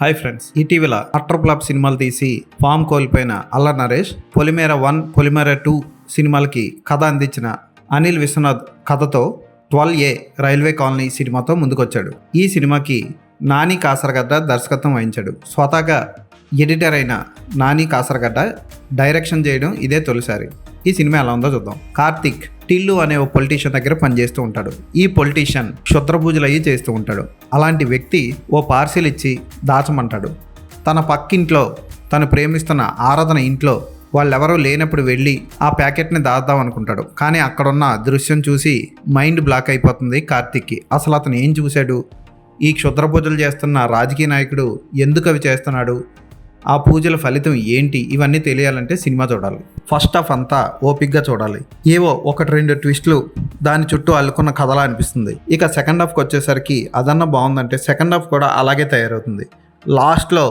Hi friends, ఇటీవల utter flop సినిమాలు తీసి ఫామ్ కోల్పోయిన అల్లరి నరేష్ పొలిమేర 1, పొలిమేర 2 సినిమాలకి కథ అందించిన అనిల్ విశ్వనాథ్ కథతో 12A రైల్వే కాలనీ సినిమాతో ముందుకొచ్చాడు. ఈ సినిమాకి నాని కాసరగడ్డ దర్శకత్వం వహించాడు. స్వతహాగా ఎడిటర్ అయిన నాని కాసరగడ్డ డైరెక్షన్ చేయడం ఇదే తొలిసారి. ఈ సినిమా ఎలా ఉందో చూద్దాం. కార్తిక్ టిల్లు అనే ఓ పొలిటీషియన్ దగ్గర పనిచేస్తూ ఉంటాడు. ఈ పొలిటీషియన్ క్షుద్ర పూజలు అయ్యి చేస్తూ ఉంటాడు. అలాంటి వ్యక్తి ఓ పార్సిల్ ఇచ్చి దాచమంటాడు. తన పక్కింట్లో తను ప్రేమిస్తున్న ఆరాధన ఇంట్లో వాళ్ళెవరూ లేనప్పుడు వెళ్ళి ఆ ప్యాకెట్ని దాద్దాం అనుకుంటాడు. కానీ అక్కడున్న దృశ్యం చూసి మైండ్ బ్లాక్ అయిపోతుంది కార్తిక్కి. అసలు అతను ఏం చూశాడు, ఈ క్షుద్ర పూజలు చేస్తున్న రాజకీయ నాయకుడు ఎందుకు అవి చేస్తున్నాడు, ఆ పూజల ఫలితం ఏంటి, ఇవన్నీ తెలియాలంటే సినిమా చూడాలి. ఫస్ట్ హాఫ్ అంతా ఓపిక్గా చూడాలి. ఏవో 1-2 ట్విస్టులు దాని చుట్టూ అల్లుకున్న కథలా అనిపిస్తుంది. ఇక సెకండ్ హాఫ్కి వచ్చేసరికి అదన్నా బాగుందంటే సెకండ్ హాఫ్ కూడా అలాగే తయారవుతుంది. లాస్ట్లో